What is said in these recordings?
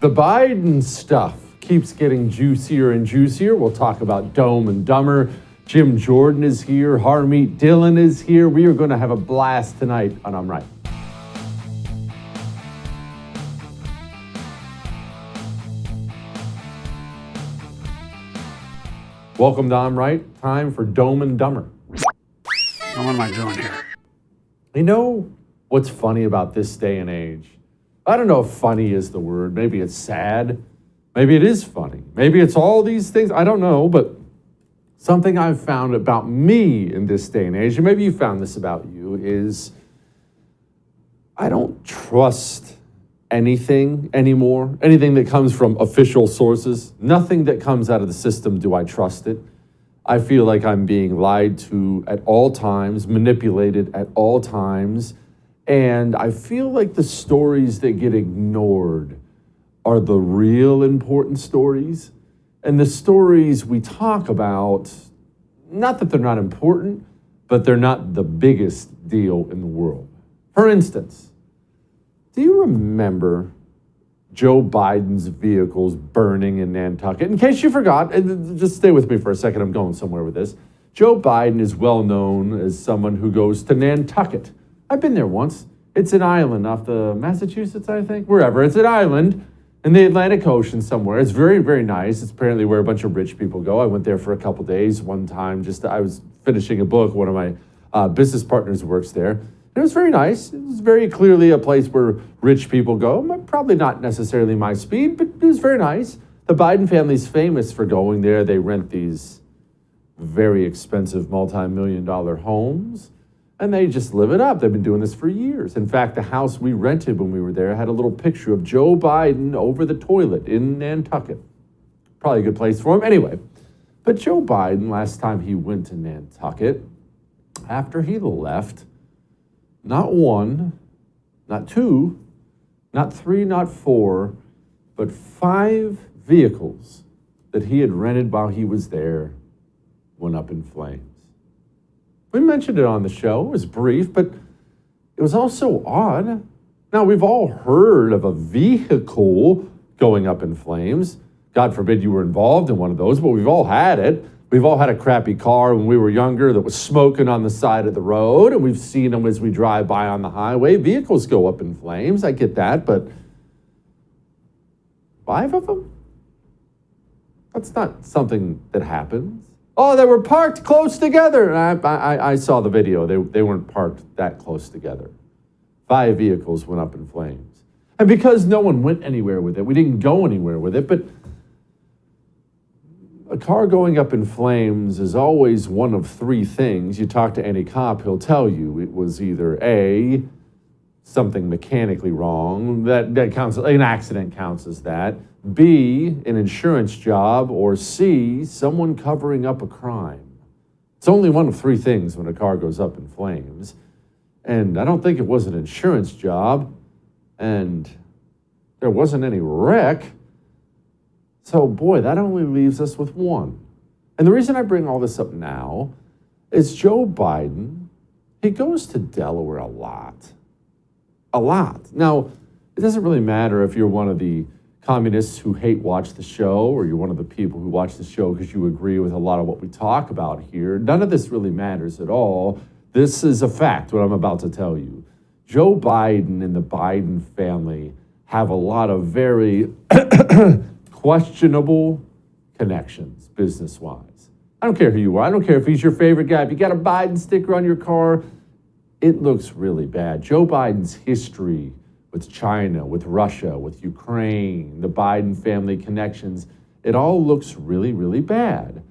The Biden stuff keeps getting juicier and juicier. We'll talk about Dumb and Dumber. Jim Jordan is here. Harmeet Dhillon is here. We are going to have a blast tonight on I'm Right. Welcome to I'm Right. Time for Dumb and Dumber. What am I doing here? You know what's funny about this day and age? I don't know if funny is the word. Maybe it's sad. Maybe it is funny. Maybe it's all these things. I don't know, but something I've found about me in this day and age, and maybe you found this about you, is I don't trust anything anymore. Anything that comes from official sources. Nothing that comes out of the system do I trust it. I feel like I'm being lied to at all times, manipulated at all times. And I feel like the stories that get ignored are the real important stories. And the stories we talk about, not that they're not important, but they're not the biggest deal in the world. For instance, do you remember Joe Biden's vehicles burning in Nantucket? In case you forgot, just stay with me for a second, I'm going somewhere with this. Joe Biden is well known as someone who goes to Nantucket. I've been there once. It's an island off the Massachusetts, I think, wherever. It's an island in the Atlantic Ocean somewhere. It's very, very nice. It's apparently where a bunch of rich people go. I went there for a couple days one time. I was finishing a book. One of my business partners works there. It was very nice. It was very clearly a place where rich people go. Probably not necessarily my speed, but it was very nice. The Biden family's famous for going there. They rent these very expensive multi-million-dollar homes, and they just live it up. They've been doing this for years. In fact, the house we rented when we were there had a little picture of Joe Biden over the toilet in Nantucket. Probably a good place for him. Anyway, but Joe Biden, last time he went to Nantucket, after he left, not one, not two, not three, not four, but 5 vehicles that he had rented while he was there went up in flames. We mentioned it on the show. It was brief, but it was also odd. Now, we've all heard of a vehicle going up in flames. God forbid you were involved in one of those, but we've all had it. We've all had a crappy car when we were younger that was smoking on the side of the road, and we've seen them as we drive by on the highway. Vehicles go up in flames. I get that, but 5 of them? That's not something that happens. Oh, they were parked close together. I saw the video. They weren't parked that close together. 5 vehicles went up in flames. And because no one went anywhere with it, we didn't go anywhere with it, but a car going up in flames is always one of 3 things. You talk to any cop, he'll tell you it was either A, something mechanically wrong, that counts, an accident counts as that, B, an insurance job, or C, someone covering up a crime. It's only one of 3 things when a car goes up in flames. And I don't think it was an insurance job, and there wasn't any wreck. So, boy, that only leaves us with 1. And the reason I bring all this up now is Joe Biden, he goes to Delaware a lot. A lot. Now, it doesn't really matter if you're one of the communists who watch the show, or you're one of the people who watch the show because you agree with a lot of what we talk about here. None of this really matters at all. This is a fact, what I'm about to tell you. Joe Biden and the Biden family have a lot of very questionable connections, business-wise. I don't care who you are. I don't care if he's your favorite guy. If you got a Biden sticker on your car, it looks really bad. Joe Biden's history with China, with Russia, with Ukraine, the Biden family connections, it all looks really, really bad.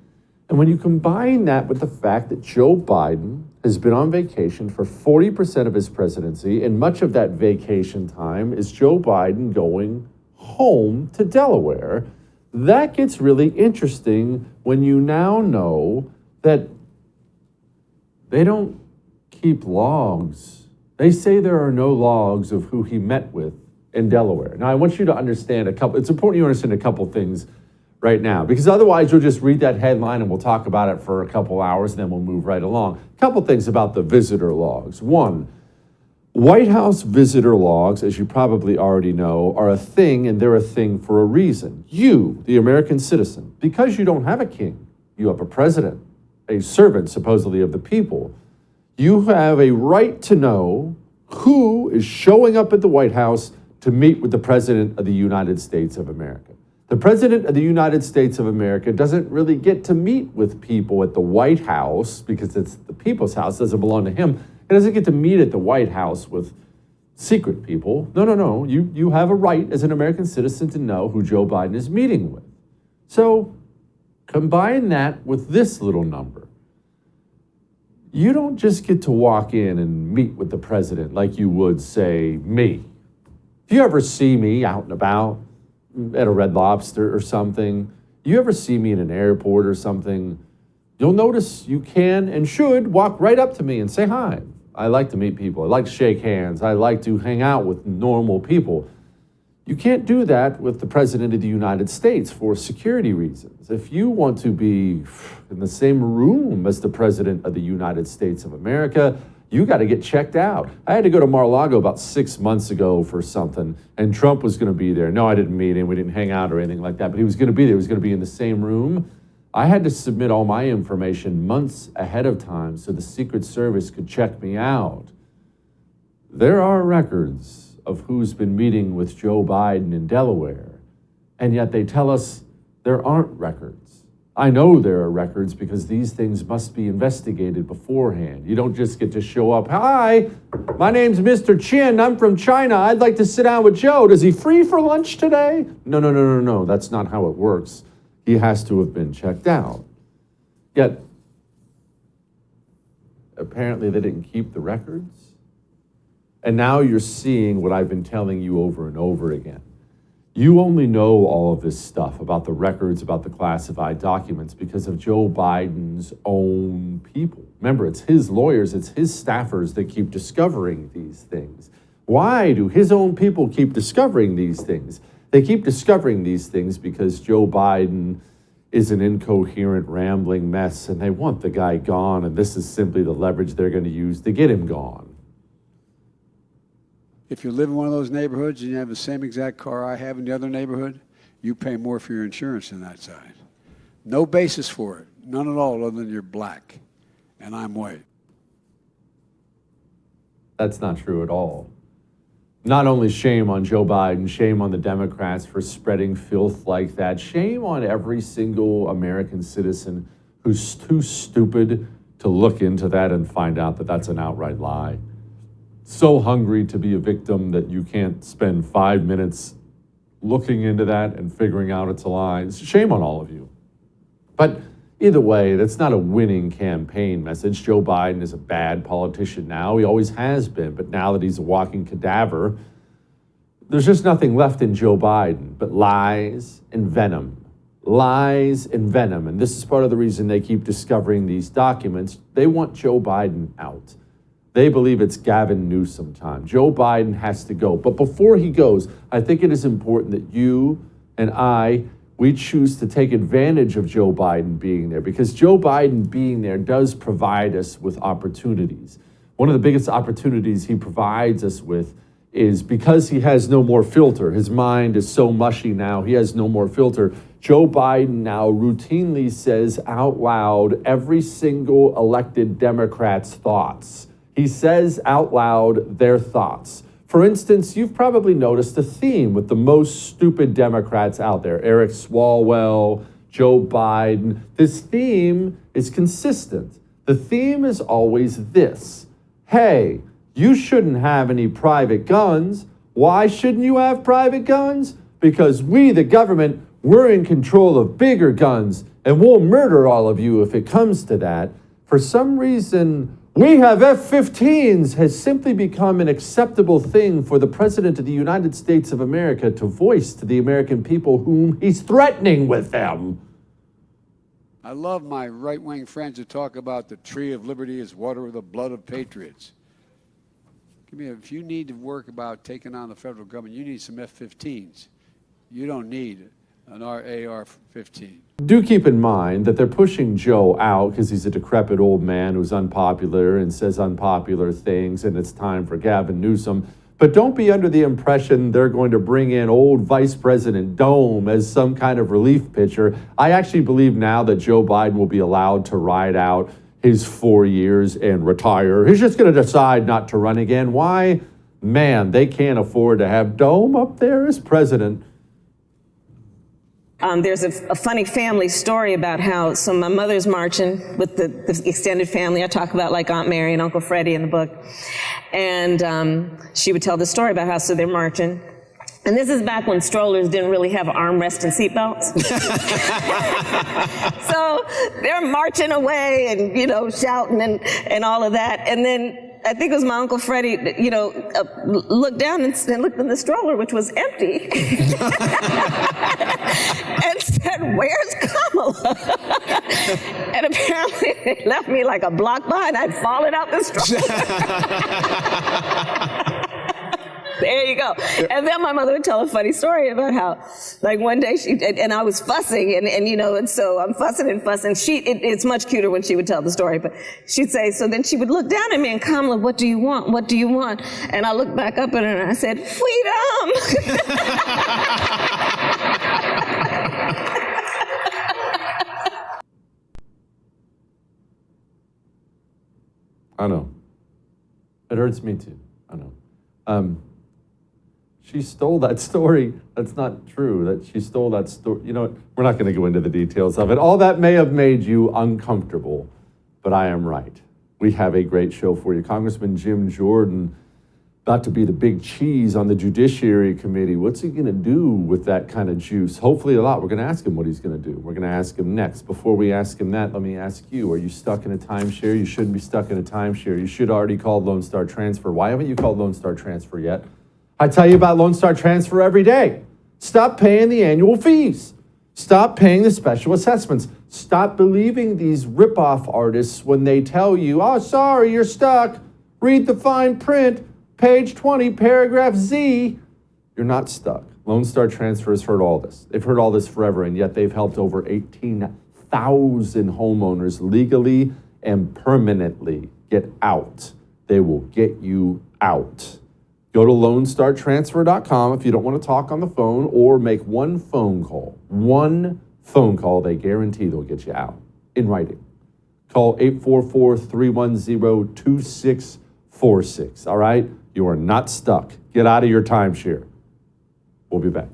And when you combine that with the fact that Joe Biden has been on vacation for 40% of his presidency, and much of that vacation time is Joe Biden going home to Delaware, that gets really interesting when you now know that they don't keep logs. They say there are no logs of who he met with in Delaware. Now, I want you to understand it's important you understand a couple things right now, because otherwise you'll just read that headline and we'll talk about it for a couple hours and then we'll move right along. A couple things about the visitor logs. One, White House visitor logs, as you probably already know, are a thing, and they're a thing for a reason. You, the American citizen, because you don't have a king, you have a president, a servant supposedly of the people, you have a right to know who is showing up at the White House to meet with the President of the United States of America. The President of the United States of America doesn't really get to meet with people at the White House because it's the people's house, doesn't belong to him. He doesn't get to meet at the White House with secret people. No. You have a right as an American citizen to know who Joe Biden is meeting with. So combine that with this little number. You don't just get to walk in and meet with the president like you would, say, me. If you ever see me out and about at a Red Lobster or something, you ever see me in an airport or something, you'll notice you can and should walk right up to me and say hi. I like to meet people. I like to shake hands. I like to hang out with normal people. You can't do that with the President of the United States for security reasons. If you want to be in the same room as the President of the United States of America, you got to get checked out. I had to go to Mar-a-Lago about 6 months ago for something, and Trump was going to be there. No, I didn't meet him. We didn't hang out or anything like that, but he was going to be there. He was going to be in the same room. I had to submit all my information months ahead of time so the Secret Service could check me out. There are records of who's been meeting with Joe Biden in Delaware, and yet they tell us there aren't records. I know there are records because these things must be investigated beforehand. You don't just get to show up, hi, my name's Mr. Chin, I'm from China, I'd like to sit down with Joe. Is he free for lunch today? No, that's not how it works. He has to have been checked out. Yet, apparently they didn't keep the records. And now you're seeing what I've been telling you over and over again. You only know all of this stuff about the records, about the classified documents because of Joe Biden's own people. Remember, it's his lawyers, it's his staffers that keep discovering these things. Why do his own people keep discovering these things? They keep discovering these things because Joe Biden is an incoherent, rambling mess, and they want the guy gone, and this is simply the leverage they're going to use to get him gone. If you live in one of those neighborhoods and you have the same exact car I have in the other neighborhood, you pay more for your insurance than that side. No basis for it, none at all, other than you're black and I'm white. That's not true at all. Not only shame on Joe Biden, shame on the Democrats for spreading filth like that, shame on every single American citizen who's too stupid to look into that and find out that that's an outright lie. So hungry to be a victim that you can't spend 5 minutes looking into that and figuring out it's a lie. Shame on all of you. But either way, that's not a winning campaign message. Joe Biden is a bad politician now. He always has been. But now that he's a walking cadaver, there's just nothing left in Joe Biden but lies and venom. Lies and venom. And this is part of the reason they keep discovering these documents. They want Joe Biden out. They believe it's Gavin Newsom time. Joe Biden has to go. But before he goes, I think it is important that you and we choose to take advantage of Joe Biden being there because Joe Biden being there does provide us with opportunities. One of the biggest opportunities he provides us with is because he has no more filter. His mind is so mushy now, he has no more filter. Joe Biden now routinely says out loud every single elected Democrat's thoughts. He says out loud their thoughts. For instance, you've probably noticed a theme with the most stupid Democrats out there. Eric Swalwell, Joe Biden. This theme is consistent. The theme is always this. Hey, you shouldn't have any private guns. Why shouldn't you have private guns? Because we, the government, we're in control of bigger guns, and we'll murder all of you if it comes to that. For some reason, we have F-15s has simply become an acceptable thing for the President of the United States of America to voice to the American people whom he's threatening with them. I love my right-wing friends who talk about the tree of liberty is water with the blood of patriots. If you need to work about taking on the federal government, you need some F-15s. You don't need an AR-15. Do keep in mind that they're pushing Joe out because he's a decrepit old man who's unpopular and says unpopular things, and it's time for Gavin Newsom. But don't be under the impression they're going to bring in old Vice President Dome as some kind of relief pitcher. I actually believe now that Joe Biden will be allowed to ride out his 4 years and retire. He's just going to decide not to run again. Why? Man, they can't afford to have Dome up there as president. There's a funny family story about how, so my mother's marching with the extended family. I talk about like Aunt Mary and Uncle Freddie in the book. And she would tell the story about how, so they're marching. And this is back when strollers didn't really have armrests and seatbelts. So they're marching away and, you know, shouting and all of that. And then I think it was my Uncle Freddie, you know, looked down and looked in the stroller, which was empty, and said, "Where's Kamala?" And apparently they left me like a block behind. I'd fallen out the stroller. There you go. And then my mother would tell a funny story about how, like one day and I was fussing and you know, and so I'm fussing and fussing. It's much cuter when she would tell the story, but she'd say, so then she would look down at me and, Kamala, what do you want? What do you want? And I looked back up at her and I said, freedom. I know. It hurts me too. I know. She stole that story. That's not true. That she stole that story. You know what? We're not going to go into the details of it. All that may have made you uncomfortable, but I am right. We have a great show for you. Congressman Jim Jordan, about to be the big cheese on the Judiciary Committee. What's he going to do with that kind of juice? Hopefully a lot. We're going to ask him what he's going to do. We're going to ask him next. Before we ask him that, let me ask you, are you stuck in a timeshare? You shouldn't be stuck in a timeshare. You should already call Lone Star Transfer. Why haven't you called Lone Star Transfer yet? I tell you about Lone Star Transfer every day. Stop paying the annual fees. Stop paying the special assessments. Stop believing these ripoff artists when they tell you, oh, sorry, you're stuck. Read the fine print, page 20, paragraph Z. You're not stuck. Lone Star Transfer has heard all this. They've heard all this forever, and yet they've helped over 18,000 homeowners legally and permanently get out. They will get you out. Go to LoneStarTransfer.com if you don't want to talk on the phone, or make one phone call. One phone call, they guarantee they'll get you out in writing. Call 844-310-2646, all right? You are not stuck. Get out of your timeshare. We'll be back.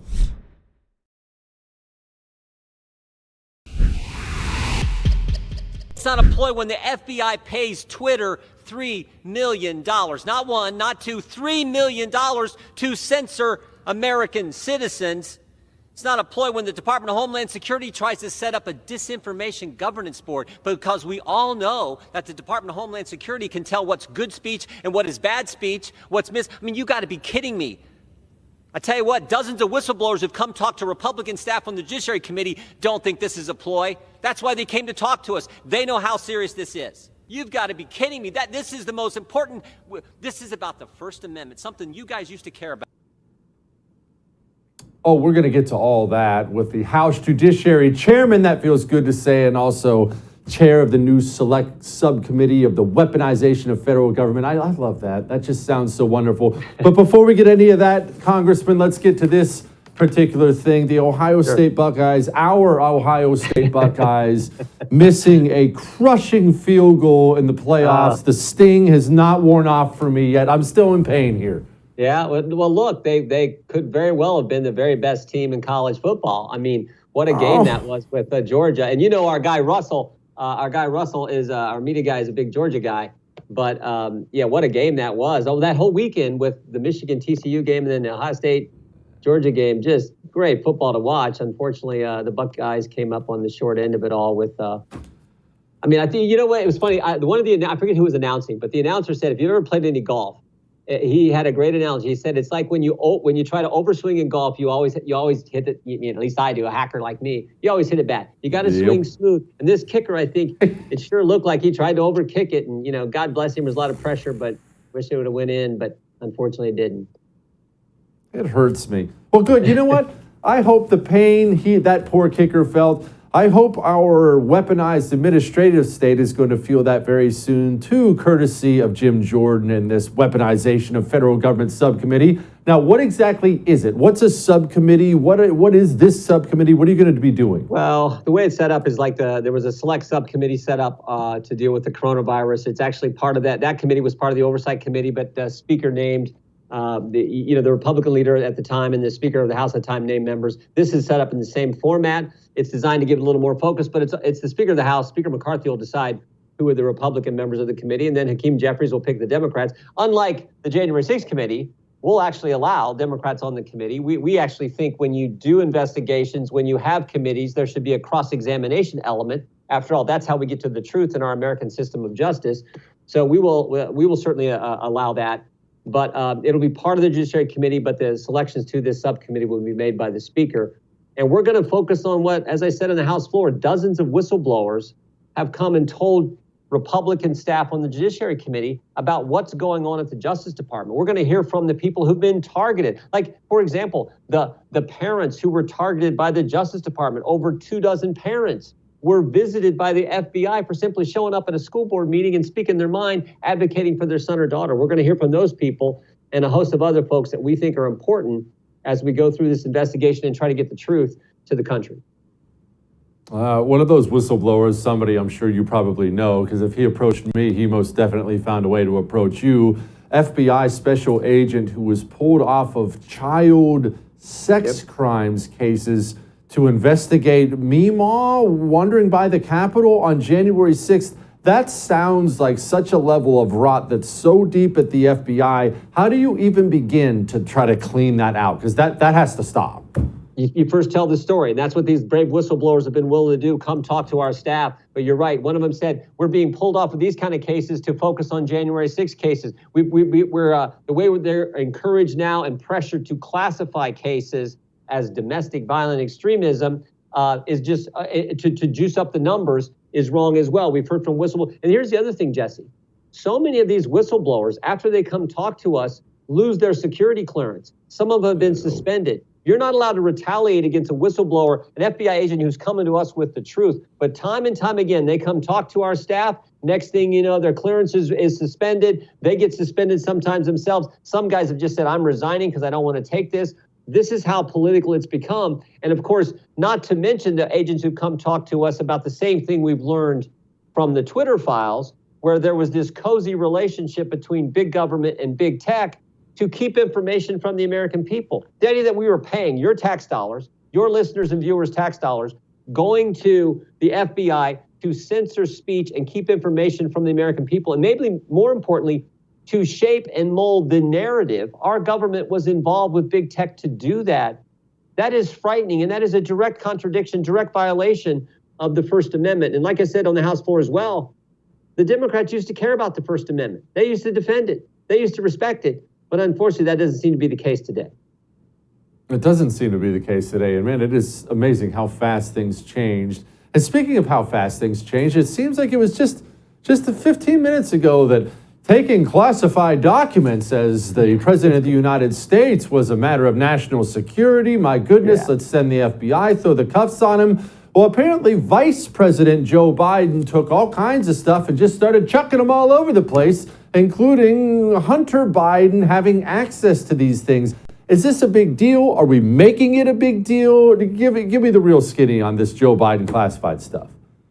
It's not a ploy when the FBI pays Twitter $3 million. Not one, not two, $3 million to censor American citizens. It's not a ploy when the Department of Homeland Security tries to set up a disinformation governance board, because we all know that the Department of Homeland Security can tell what's good speech and what is bad speech, what's I mean, you got to be kidding me. I tell you what, dozens of whistleblowers who've come talk to Republican staff on the Judiciary Committee don't think this is a ploy. That's why they came to talk to us. They know how serious this is. You've got to be kidding me. This is the most important. This is about the First Amendment, something you guys used to care about. Oh, we're going to get to all that with the House Judiciary Chairman, that feels good to say, and also chair of the new select subcommittee of the weaponization of federal government. I love that. That just sounds so wonderful. But before we get any of that, Congressman, let's get to this particular thing. The Ohio State Buckeyes, our Ohio State Buckeyes, missing a crushing field goal in the playoffs. The sting has not worn off for me yet. I'm still in pain here. Yeah, well, look, they could very well have been the very best team in college football. I mean, what a game that was with Georgia. And you know, our guy Russell is, our media guy is a big Georgia guy. But yeah, what a game that was. Oh, that whole weekend with the Michigan TCU game and then the Ohio State Georgia game, just great football to watch. Unfortunately, the Buckeyes came up on the short end of it all with, I mean, I think, you know what, it was funny. I forget who was announcing, but the announcer said, if you've ever played any golf, he had a great analogy. He said, it's like when you try to overswing in golf, you always hit it. You know, at least I do, a hacker like me. You always hit it bad. You got to swing smooth. And this kicker, I think, it sure looked like he tried to overkick it. And, you know, God bless him, there's a lot of pressure, but wish it would have went in, but unfortunately it didn't. It hurts me. Well, good. You know what? I hope the pain that poor kicker felt, I hope our weaponized administrative state is going to feel that very soon too, courtesy of Jim Jordan and this weaponization of federal government subcommittee. Now, what exactly is it? What's a subcommittee? What is this subcommittee? What are you going to be doing? Well, the way it's set up is like there was a select subcommittee set up to deal with the coronavirus. It's actually part of that. That committee was part of the oversight committee, but the speaker named the Republican leader at the time and the Speaker of the House at the time named members. This is set up in the same format. It's designed to give it a little more focus, but it's the Speaker of the House, Speaker McCarthy, will decide who are the Republican members of the committee, and then Hakeem Jeffries will pick the Democrats. Unlike the January 6th committee, we'll actually allow Democrats on the committee. We actually think when you do investigations, when you have committees, there should be a cross-examination element. After all, that's how we get to the truth in our American system of justice. So we will certainly allow that. But it'll be part of the Judiciary Committee, but the selections to this subcommittee will be made by the Speaker. And we're going to focus on what, as I said on the House floor, dozens of whistleblowers have come and told Republican staff on the Judiciary Committee about what's going on at the Justice Department. We're going to hear from the people who've been targeted. Like, for example, the parents who were targeted by the Justice Department. Over 24 parents were visited by the FBI for simply showing up at a school board meeting and speaking their mind, advocating for their son or daughter. We're going to hear from those people and a host of other folks that we think are important as we go through this investigation and try to get the truth to the country. One of those whistleblowers, somebody I'm sure you probably know, because if he approached me, he most definitely found a way to approach you. FBI special agent who was pulled off of child sex crimes cases to investigate Meemaw wandering by the Capitol on January 6th. That sounds like such a level of rot that's so deep at the FBI. How do you even begin to try to clean that out? Because that has to stop. You first tell the story, and that's what these brave whistleblowers have been willing to do. Come talk to our staff. But you're right. One of them said, we're being pulled off of these kind of cases to focus on January 6th cases. We're the way they're encouraged now and pressured to classify cases as domestic violent extremism is just to juice up the numbers is wrong as well. We've heard from whistleblowers. And here's the other thing, Jesse. So many of these whistleblowers, after they come talk to us, lose their security clearance. Some of them have been suspended. You're not allowed to retaliate against a whistleblower, an FBI agent who's coming to us with the truth. But time and time again, they come talk to our staff. Next thing you know, their clearance is suspended. They get suspended sometimes themselves. Some guys have just said, I'm resigning because I don't want to take this. This is how political it's become. And of course, not to mention the agents who come talk to us about the same thing we've learned from the Twitter files, where there was this cozy relationship between big government and big tech to keep information from the American people. The idea that we were paying your tax dollars, your listeners and viewers' tax dollars, going to the FBI to censor speech and keep information from the American people, and maybe more importantly, to shape and mold the narrative. Our government was involved with big tech to do that. That is frightening, and that is a direct contradiction, direct violation of the First Amendment. And like I said on the House floor as well, the Democrats used to care about the First Amendment. They used to defend it. They used to respect it. But unfortunately, that doesn't seem to be the case today. It doesn't seem to be the case today. And man, it is amazing how fast things changed. And speaking of how fast things changed, it seems like it was just 15 minutes ago that taking classified documents as the President of the United States was a matter of national security. My goodness, Let's send the FBI, throw the cuffs on him. Well, apparently Vice President Joe Biden took all kinds of stuff and just started chucking them all over the place, including Hunter Biden having access to these things. Is this a big deal? Are we making it a big deal? Give me the real skinny on this Joe Biden classified stuff.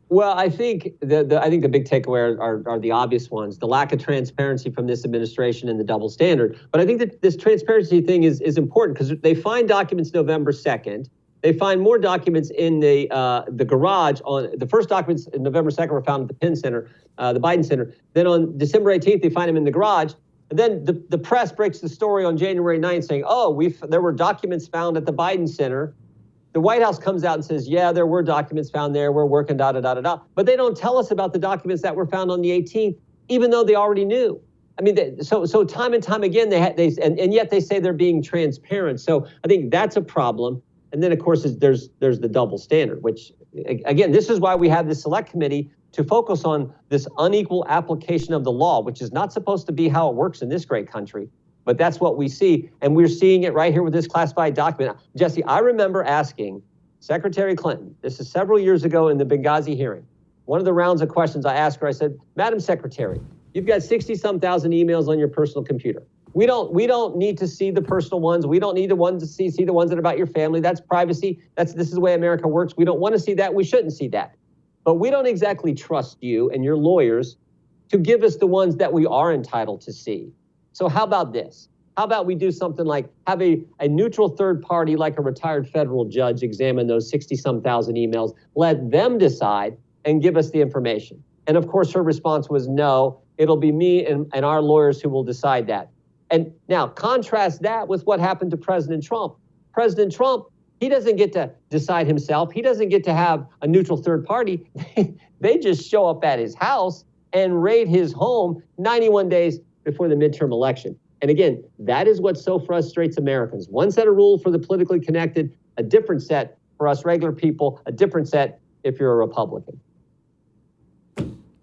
Well, I think the big takeaway are the obvious ones: the lack of transparency from this administration and the double standard. But I think that this transparency thing is important because they find documents November 2nd. They find more documents in the garage. On the first documents in November 2nd were found at the Penn Center, the Biden Center. Then on December 18th, they find them in the garage. And then the press breaks the story on January 9th saying, there were documents found at the Biden Center. The White House comes out and says, yeah, there were documents found there. We're working, da-da-da-da-da. But they don't tell us about the documents that were found on the 18th, even though they already knew. I mean, so time and time again, and yet they say they're being transparent. So I think that's a problem. And then, of course, there's the double standard, which, again, this is why we have this select committee to focus on this unequal application of the law, which is not supposed to be how it works in this great country. But that's what we see. And we're seeing it right here with this classified document. Jesse, I remember asking Secretary Clinton, this is several years ago in the Benghazi hearing, one of the rounds of questions I asked her, I said, Madam Secretary, you've got 60-some thousand emails on your personal computer. We don't need to see the personal ones. We don't need the ones to see the ones that are about your family. That's privacy. This is the way America works. We don't want to see that. We shouldn't see that. But we don't exactly trust you and your lawyers to give us the ones that we are entitled to see. So how about this? How about we do something like have a neutral third party, like a retired federal judge, examine those 60-some thousand emails, let them decide and give us the information. And of course, her response was no, it'll be me and our lawyers who will decide that. And now contrast that with what happened to President Trump. President Trump, he doesn't get to decide himself. He doesn't get to have a neutral third party. They just show up at his house and raid his home 91 days before the midterm election. And again, that is what so frustrates Americans. One set of rules for the politically connected, a different set for us regular people, a different set if you're a Republican.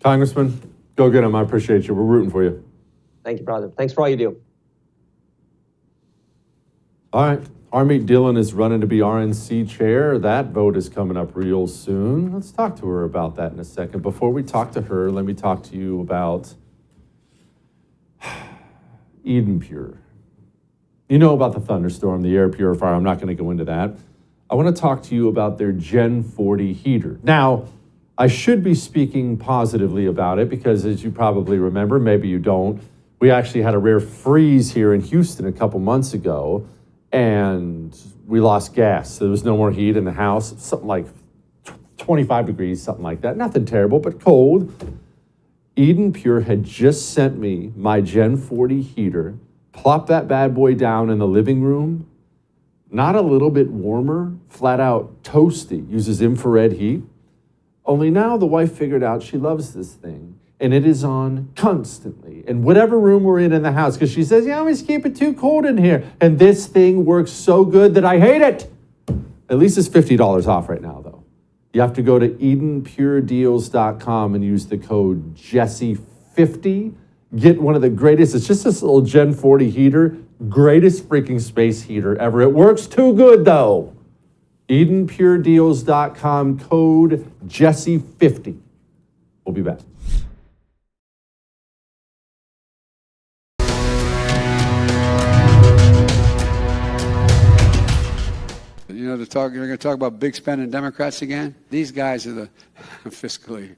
Congressman, go get him. I appreciate you. We're rooting for you. Thank you, brother. Thanks for all you do. All right. Harmeet Dhillon is running to be RNC chair. That vote is coming up real soon. Let's talk to her about that in a second. Before we talk to her, let me talk to you about Eden Pure. You know about the thunderstorm, the air purifier. I'm not going to go into that. I want to talk to you about their Gen 40 heater. Now, I should be speaking positively about it because, as you probably remember, maybe you don't, we actually had a rare freeze here in Houston a couple months ago, and we lost gas. There was no more heat in the house, something like 25 degrees, something like that. Nothing terrible, but cold. Eden Pure had just sent me my Gen 40 heater, plopped that bad boy down in the living room, not a little bit warmer, flat out toasty, uses infrared heat. Only now the wife figured out she loves this thing, and it is on constantly in whatever room we're in the house, because she says, you always keep it too cold in here. And this thing works so good that I hate it. At least it's $50 off right now, though. You have to go to EdenPureDeals.com and use the code Jesse50. Get one of the greatest, it's just this little Gen 40 heater, greatest freaking space heater ever. It works too good, though. EdenPureDeals.com, code Jesse50. We'll be back. You know, you're going to talk about big spending Democrats again? These guys are the fiscally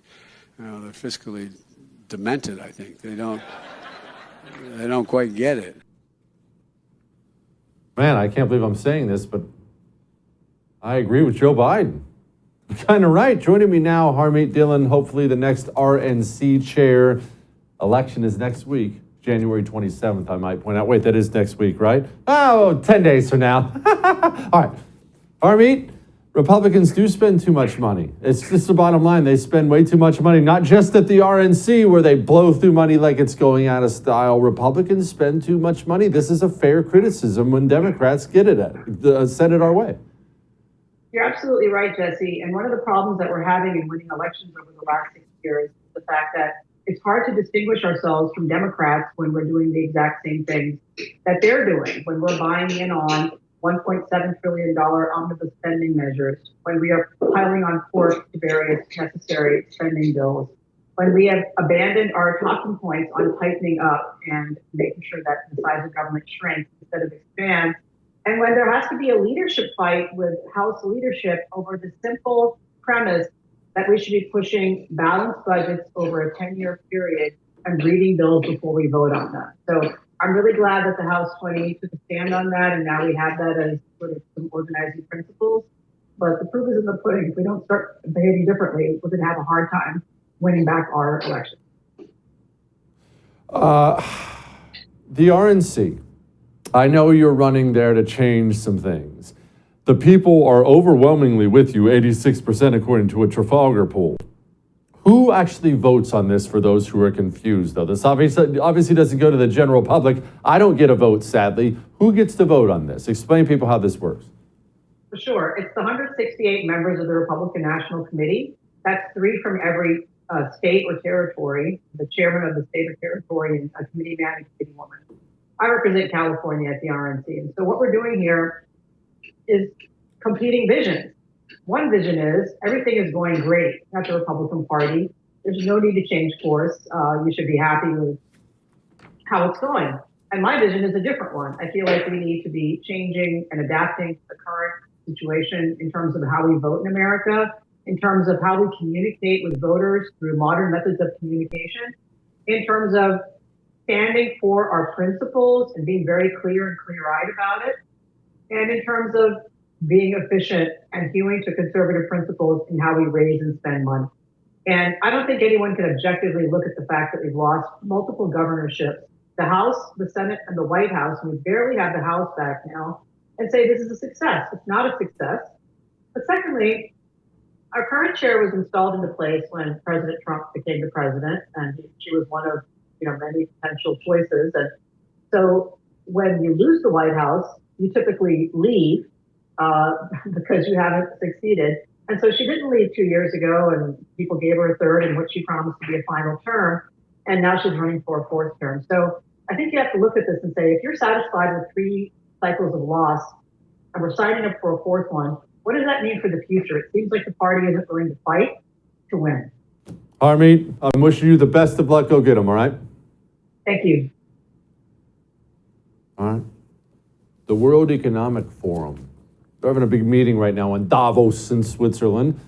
demented, I think. They don't quite get it. Man, I can't believe I'm saying this, but I agree with Joe Biden. You're kind of right. Joining me now, Harmeet Dhillon, hopefully the next RNC chair. Election is next week, January 27th, I might point out. Wait, that is next week, right? Oh, 10 days from now. All right. Harmeet, Republicans do spend too much money. It's just the bottom line. They spend way too much money, not just at the RNC where they blow through money like it's going out of style. Republicans spend too much money. This is a fair criticism when Democrats get it send it our way. You're absolutely right, Jesse. And one of the problems that we're having in winning elections over the last 6 years is the fact that it's hard to distinguish ourselves from Democrats when we're doing the exact same things that they're doing, when we're buying in on $1.7 trillion omnibus spending measures, when we are piling on court to various necessary spending bills, when we have abandoned our talking points on tightening up and making sure that the size of government shrinks instead of expands, and when there has to be a leadership fight with House leadership over the simple premise that we should be pushing balanced budgets over a 10-year period and reading bills before we vote on them. So I'm really glad that the House 20 took a stand on that, and now we have that as sort of some organizing principles. But the proof is in the pudding. If we don't start behaving differently, we're going to have a hard time winning back our election. The RNC, I know you're running there to change some things. The people are overwhelmingly with you, 86% according to a Trafalgar poll. Who actually votes on this for those who are confused, though? This obviously doesn't go to the general public. I don't get a vote, sadly. Who gets to vote on this? Explain to people how this works. For sure. It's the 168 members of the Republican National Committee. That's 3 from every state or territory, the chairman of the state or territory, and a committee man and committee woman. I represent California at the RNC. And so what we're doing here is competing visions. One vision is everything is going great at the Republican Party. There's no need to change course. You should be happy with how it's going. And my vision is a different one. I feel like we need to be changing and adapting to the current situation in terms of how we vote in America, in terms of how we communicate with voters through modern methods of communication, in terms of standing for our principles and being very clear and clear-eyed about it, and in terms of being efficient and hewing to conservative principles in how we raise and spend money. And I don't think anyone can objectively look at the fact that we've lost multiple governorships, the House, the Senate, and the White House, and we barely have the House back now, and say this is a success. It's not a success. But secondly, our current chair was installed into place when President Trump became the president, and she was one of many potential choices. And so when you lose the White House, you typically leave because you haven't succeeded. And so she didn't leave 2 years ago, and people gave her a third in what she promised to be a final term, and now she's running for a fourth term. So I think you have to look at this and say, if you're satisfied with 3 cycles of loss, and we're signing up for a fourth one, what does that mean for the future? It seems like the party isn't willing to fight to win. Harmeet, I'm wishing you the best of luck. Go get them, all right? Thank you. All right. The World Economic Forum. They're having a big meeting right now in Davos in Switzerland.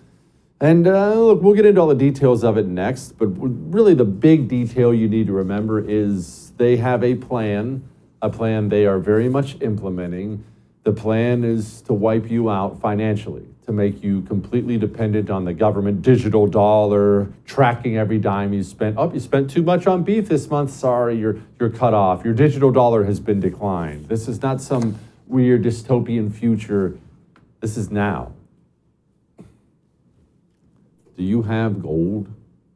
And look, we'll get into all the details of it next, but really the big detail you need to remember is they have a plan they are very much implementing. The plan is to wipe you out financially, to make you completely dependent on the government digital dollar, tracking every dime you spent. Oh, you spent too much on beef this month. Sorry, you're cut off. Your digital dollar has been declined. This is not some weird dystopian future. This is now. Do you have gold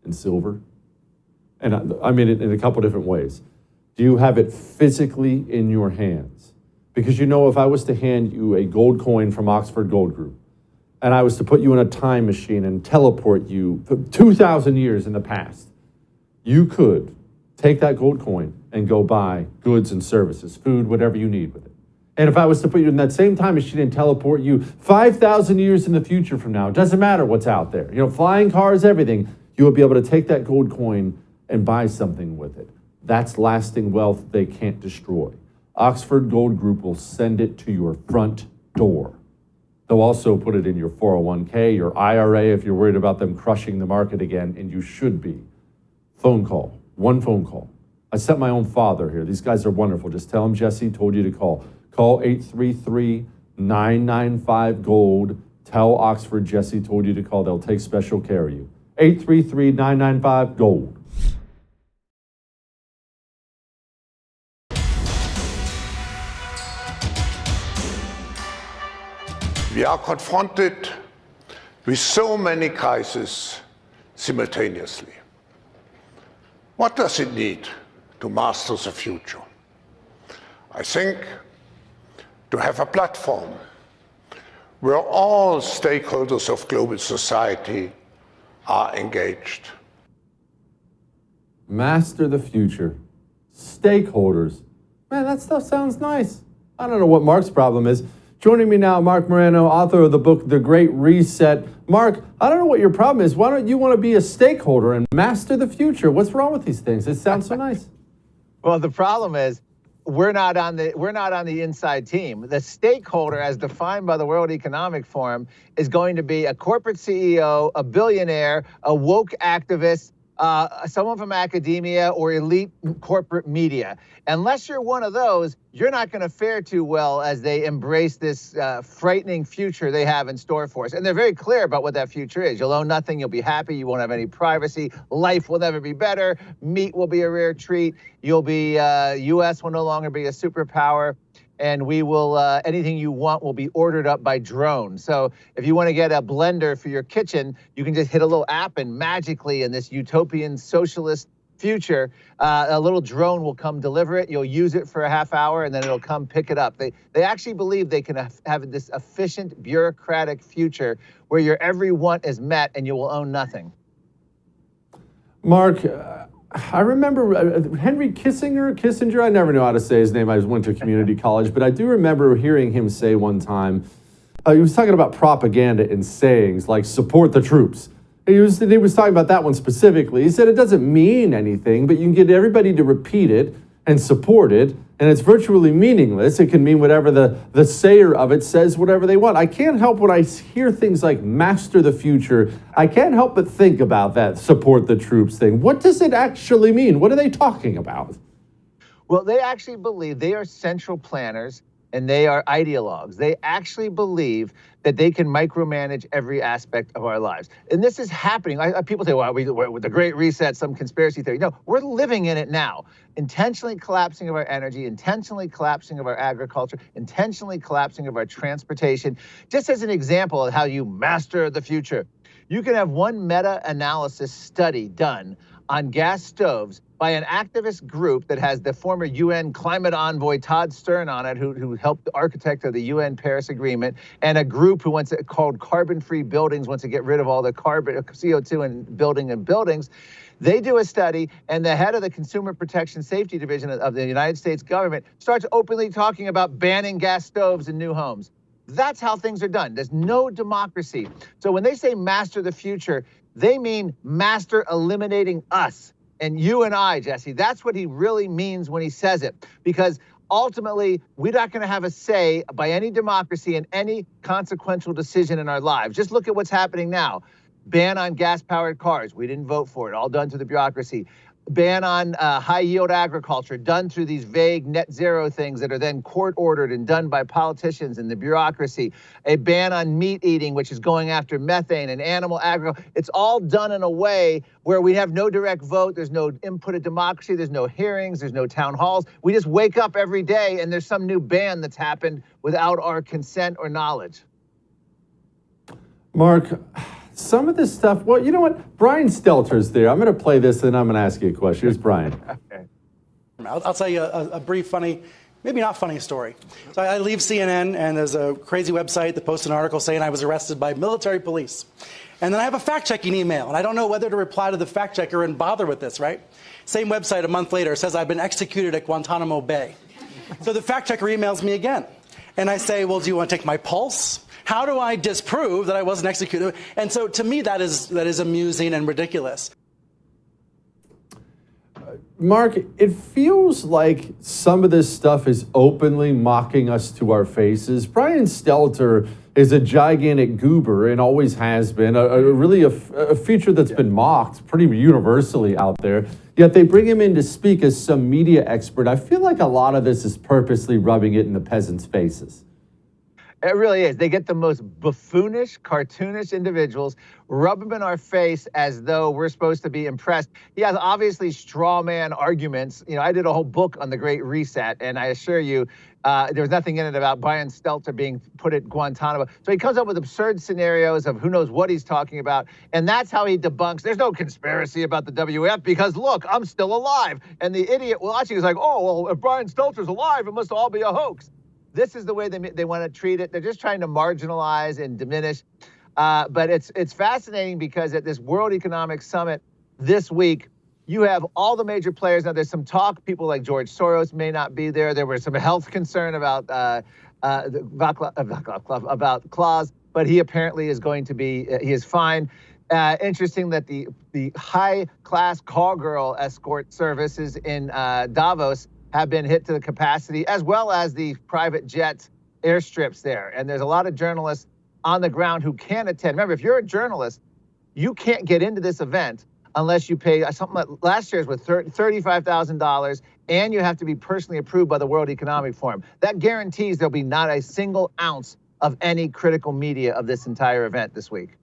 and silver? And I mean it in a couple different ways. Do you have it physically in your hands? Because if I was to hand you a gold coin from Oxford Gold Group, and I was to put you in a time machine and teleport you 2,000 years in the past, you could take that gold coin and go buy goods and services, food, whatever you need with it. And if I was to put you in that same time machine and teleport you 5,000 years in the future from now, it doesn't matter what's out there, flying cars, everything, you would be able to take that gold coin and buy something with it. That's lasting wealth they can't destroy. Oxford Gold Group will send it to your front door. They'll also put it in your 401k, your IRA if you're worried about them crushing the market again, and you should be. Phone call, one phone call. I sent my own father here. These guys are wonderful. Just tell them Jesse told you to call. Call 833-995-GOLD. Tell Oxford Jesse told you to call. They'll take special care of you. 833-995-GOLD. We are confronted with so many crises simultaneously. What does it need to master the future? I think to have a platform where all stakeholders of global society are engaged. Master the future. Stakeholders. Man, that stuff sounds nice. I don't know what Mark's problem is. Joining me now, Marc Morano, author of the book, The Great Reset. Mark, I don't know what your problem is. Why don't you want to be a stakeholder and master the future? What's wrong with these things? It sounds so nice. Well, the problem is we're not on the inside team. The stakeholder, as defined by the World Economic Forum, is going to be a corporate CEO, a billionaire, a woke activist, someone from academia or elite corporate media. Unless you're one of those, you're not going to fare too well as they embrace this frightening future they have in store for us. And they're very clear about what that future is. You'll own nothing. You'll be happy. You won't have any privacy. Life will never be better. Meat will be a rare treat. You'll be, U.S. will no longer be a superpower. And we will, anything you want will be ordered up by drone. So if you want to get a blender for your kitchen, you can just hit a little app and magically in this utopian socialist future, a little drone will come deliver it. You'll use it for a half hour and then it'll come pick it up. They actually believe they can have this efficient bureaucratic future where your every want is met and you will own nothing. Mark, I remember Henry Kissinger, I never know how to say his name. I went to community college, but I do remember hearing him say one time, he was talking about propaganda and sayings like support the troops. He was talking about that one specifically. He said it doesn't mean anything, but you can get everybody to repeat it and support it, and it's virtually meaningless. It can mean whatever the sayer of it says, whatever they want. I can't help when I hear things like master the future. I can't help but think about that support the troops thing. What does it actually mean? What are they talking about? Well, they actually believe they are central planners and they are ideologues. They actually believe that they can micromanage every aspect of our lives. And this is happening. People say, well, with the Great Reset, some conspiracy theory. No, we're living in it now. Intentionally collapsing of our energy, intentionally collapsing of our agriculture, intentionally collapsing of our transportation. Just as an example of how you master the future, you can have one meta-analysis study done on gas stoves by an activist group that has the former UN climate envoy Todd Stern on it, who helped the architect of the UN Paris Agreement, and a group who called Carbon-Free Buildings wants to get rid of all the CO2 in buildings. They do a study, and the head of the Consumer Protection Safety Division of the United States government starts openly talking about banning gas stoves in new homes. That's how things are done. There's no democracy. So when they say master the future, they mean master eliminating us. And you and I, Jesse, that's what he really means when he says it. Because ultimately, we're not going to have a say by any democracy in any consequential decision in our lives. Just look at what's happening now. Ban on gas-powered cars. We didn't vote for it. All done through the bureaucracy. Ban on high-yield agriculture, done through these vague net zero things that are then court-ordered and done by politicians and the bureaucracy. A ban on meat eating, which is going after methane and animal agriculture. It's all done in a way where we have no direct vote. There's no input of democracy. There's no hearings. There's no town halls. We just wake up every day and there's some new ban that's happened without our consent or knowledge. Mark, some of this stuff, well, you know what? Brian Stelter's there. I'm going to play this, and I'm going to ask you a question. Here's Brian. Okay. I'll tell you a brief, funny, maybe not funny story. So I leave CNN, and there's a crazy website that posts an article saying I was arrested by military police. And then I have a fact-checking email, and I don't know whether to reply to the fact-checker and bother with this, right? Same website a month later says I've been executed at Guantanamo Bay. So the fact-checker emails me again. And I say, well, do you want to take my pulse? How do I disprove that I wasn't executed? And so to me, that is amusing and ridiculous. Mark, it feels like some of this stuff is openly mocking us to our faces. Brian Stelter is a gigantic goober and always has been, really a feature that's been mocked pretty universally out there. Yet they bring him in to speak as some media expert. I feel like a lot of this is purposely rubbing it in the peasants' faces. It really is. They get the most buffoonish, cartoonish individuals, rub them in our face as though we're supposed to be impressed. He has obviously straw man arguments. You know, I did a whole book on the Great Reset, and I assure you, there was nothing in it about Brian Stelter being put at Guantanamo. So he comes up with absurd scenarios of who knows what he's talking about, and that's how he debunks. There's no conspiracy about the WF because, look, I'm still alive. And the idiot watching is like, oh, well, if Brian Stelter's alive, it must all be a hoax. This is the way they want to treat it. They're just trying to marginalize and diminish. But it's fascinating because at this World Economic Summit this week, you have all the major players. Now, there's some talk. People like George Soros may not be there. There was some health concern about Klaus, but he apparently is going to be, he is fine. Interesting that the high-class call girl escort services in Davos have been hit to the capacity, as well as the private jet airstrips there. And there's a lot of journalists on the ground who can't attend. Remember, if you're a journalist, you can't get into this event unless you pay something like last year's with $35,000, and you have to be personally approved by the World Economic Forum. That guarantees there'll be not a single ounce of any critical media of this entire event this week.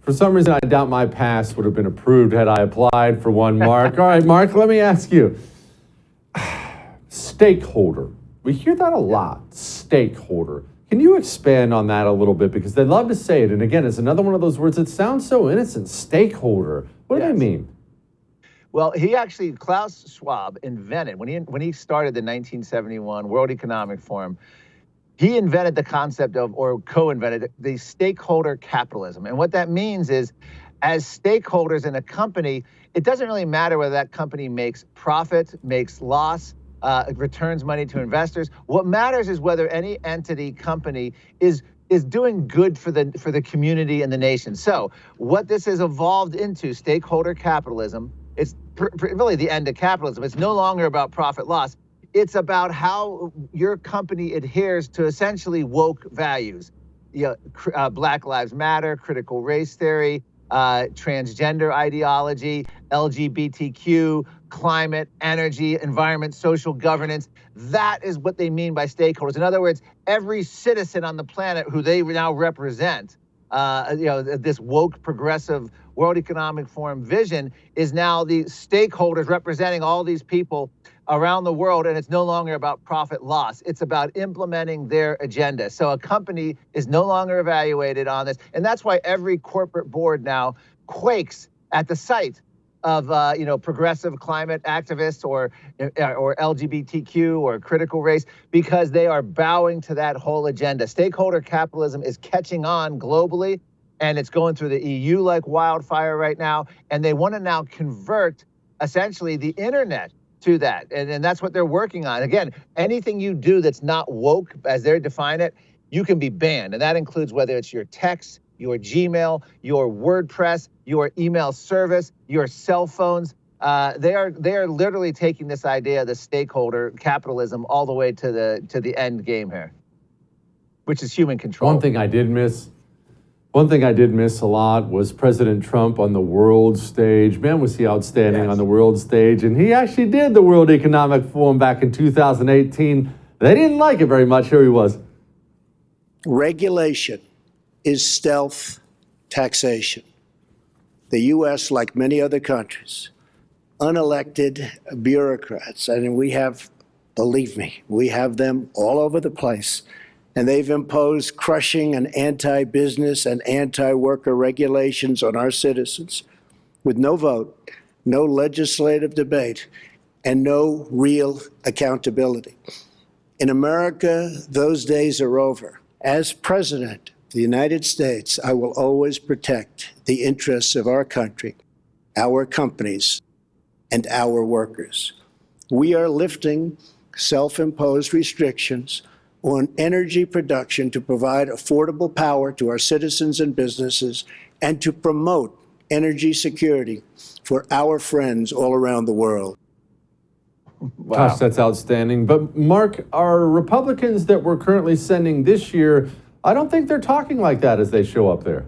For some reason, I doubt my pass would have been approved had I applied for one, Mark. All right, Mark, let me ask you. Stakeholder. We hear that a lot, stakeholder. Can you expand on that a little bit? Because they love to say it. And again, it's another one of those words that sounds so innocent, stakeholder. What do they mean? Well, he actually, Klaus Schwab invented, when he started the 1971 World Economic Forum, he invented the concept of, or co-invented, the stakeholder capitalism. And what that means is as stakeholders in a company, it doesn't really matter whether that company makes profit, makes loss, returns money to investors. What matters is whether any entity, company is doing good for the community and the nation. So what this has evolved into, stakeholder capitalism, it's really the end of capitalism. It's no longer about profit loss. It's about how your company adheres to essentially woke values. Black Lives Matter, critical race theory, transgender ideology, LGBTQ, climate, energy, environment, social governance. That is what they mean by stakeholders. In other words, every citizen on the planet who they now represent, this woke, progressive World Economic Forum vision is now the stakeholders representing all these people around the world, and it's no longer about profit loss. It's about implementing their agenda. So a company is no longer evaluated on this, and that's why every corporate board now quakes at the sight of progressive climate activists or LGBTQ or critical race, because they are bowing to that whole agenda. Stakeholder capitalism is catching on globally, and it's going through the EU like wildfire right now, and they want to now convert essentially the internet to that, and that's what they're working on. Again, anything you do that's not woke, as they define it, you can be banned, and that includes whether it's your text, your Gmail, your WordPress, your email service, your cell phones. They are literally taking this idea of the stakeholder capitalism all the way to the end game here, which is human control. One thing I did miss a lot was President Trump on the world stage. Man, was he outstanding on the world stage. And he actually did the World Economic Forum back in 2018. They didn't like it very much. Here he was. Regulation is stealth taxation. The U.S., like many other countries, unelected bureaucrats, and we have, believe me, we have them all over the place. And they've imposed crushing and anti-business and anti-worker regulations on our citizens with no vote, no legislative debate, and no real accountability. In America, those days are over. As President of the United States, I will always protect the interests of our country, our companies, and our workers. We are lifting self-imposed restrictions on energy production to provide affordable power to our citizens and businesses and to promote energy security for our friends all around the world. Wow. Gosh, that's outstanding. But Mark, our Republicans that we're currently sending this year, I don't think they're talking like that as they show up there.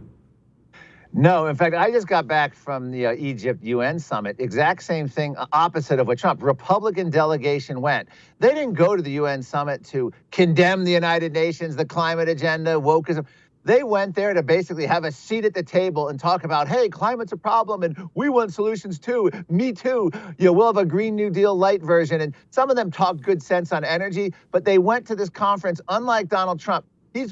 No, in fact, I just got back from the Egypt UN summit. Exact same thing, opposite of what Trump. Republican delegation went. They didn't go to the UN summit to condemn the United Nations, the climate agenda, wokeism. They went there to basically have a seat at the table and talk about, hey, climate's a problem and we want solutions too. Me too. We'll have a Green New Deal light version. And some of them talked good sense on energy, but they went to this conference, unlike Donald Trump. He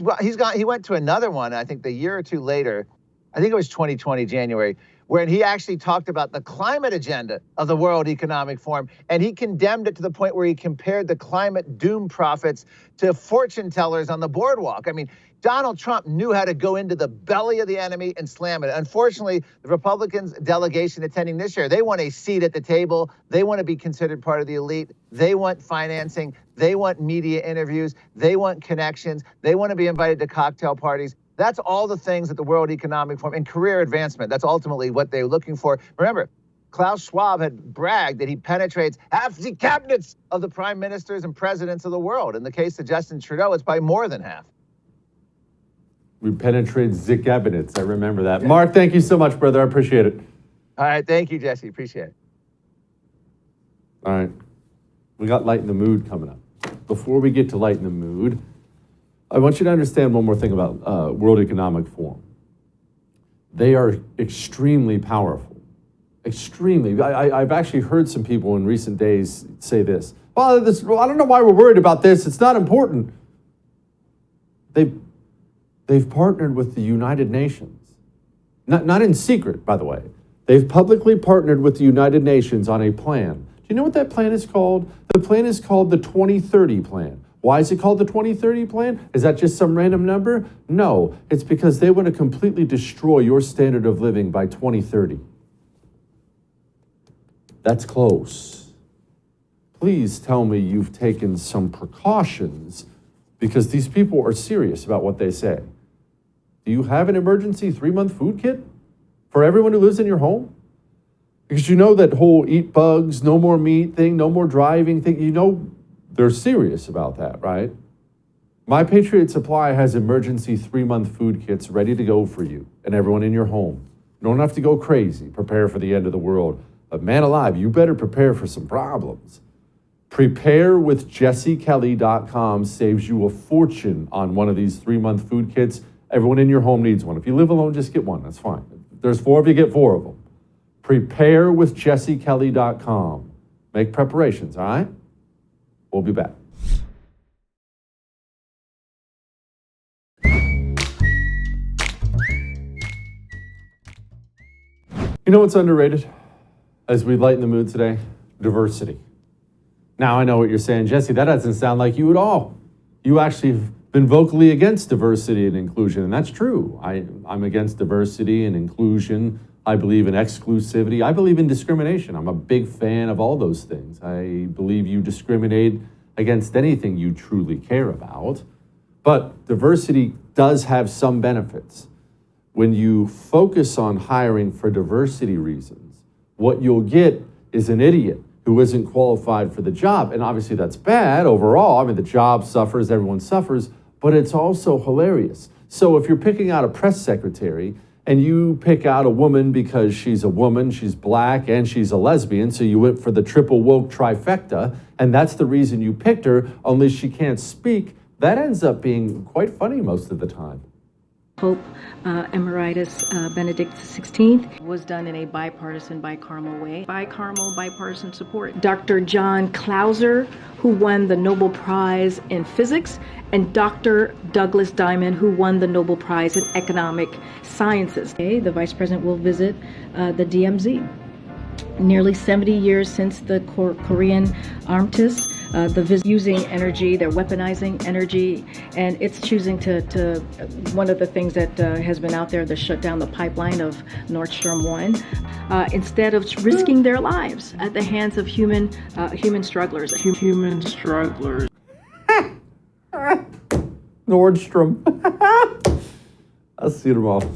went to another one, I think the year or two later, I think it was 2020, January, where he actually talked about the climate agenda of the World Economic Forum, and he condemned it to the point where he compared the climate doom prophets to fortune tellers on the boardwalk. I mean, Donald Trump knew how to go into the belly of the enemy and slam it. Unfortunately, the Republicans delegation attending this year, they want a seat at the table. They want to be considered part of the elite. They want financing. They want media interviews. They want connections. They want to be invited to cocktail parties. That's all the things that the World Economic Forum and career advancement, that's ultimately what they're looking for. Remember, Klaus Schwab had bragged that he penetrates half the cabinets of the prime ministers and presidents of the world. In the case of Justin Trudeau, it's by more than half. We penetrate the cabinets. I remember that. Mark, thank you so much, brother. I appreciate it. All right. Thank you, Jesse. Appreciate it. All right. We got Lighten the Mood coming up. Before we get to Lighten the Mood, I want you to understand one more thing about World Economic Forum. They are extremely powerful. Extremely. I've actually heard some people in recent days say this. Well, I don't know why we're worried about this. It's not important. They've partnered with the United Nations. Not in secret, by the way. They've publicly partnered with the United Nations on a plan. Do you know what that plan is called? The plan is called the 2030 plan. Why is it called the 2030 plan? Is that just some random number? No, it's because they want to completely destroy your standard of living by 2030. That's close. Please tell me you've taken some precautions because these people are serious about what they say. Do you have an emergency 3-month food kit for everyone who lives in your home? Because you know that whole eat bugs, no more meat thing, no more driving thing, you know they're serious about that, right? My Patriot Supply has emergency 3-month food kits ready to go for you and everyone in your home. You don't have to go crazy, prepare for the end of the world. But man alive, you better prepare for some problems. Preparewithjessekelly.com saves you a fortune on one of these 3-month food kits. Everyone in your home needs one. If you live alone, just get one. That's fine. If there's 4 of you, get 4 of them. Preparewithjessekelly.com. Make preparations, all right? We'll be back. You know what's underrated as we lighten the mood today? Diversity. Now, I know what you're saying, Jesse, that doesn't sound like you at all. You actually have been vocally against diversity and inclusion, and that's true. I'm against diversity and inclusion. I believe in exclusivity. I believe in discrimination. I'm a big fan of all those things. I believe you discriminate against anything you truly care about. But diversity does have some benefits. When you focus on hiring for diversity reasons, what you'll get is an idiot who isn't qualified for the job. And obviously that's bad overall. I mean, the job suffers, everyone suffers, but it's also hilarious. So if you're picking out a press secretary and you pick out a woman because she's a woman, she's black, and she's a lesbian, so you went for the triple woke trifecta, and that's the reason you picked her, only she can't speak, that ends up being quite funny most of the time. Pope Emeritus Benedict XVI was done in a bipartisan, bicameral way. Bipartisan support. Dr. John Clauser, who won the Nobel Prize in Physics, and Dr. Douglas Diamond, who won the Nobel Prize in Economic Sciences. Okay, the Vice President will visit the DMZ. Nearly 70 years since the Korean armistice, using energy, they're weaponizing energy, and it's choosing to one of the things that has been out there, to shut down the pipeline of Nord Stream 1, instead of risking their lives at the hands of human strugglers. Human strugglers. Nordstrom. I'll see you tomorrow.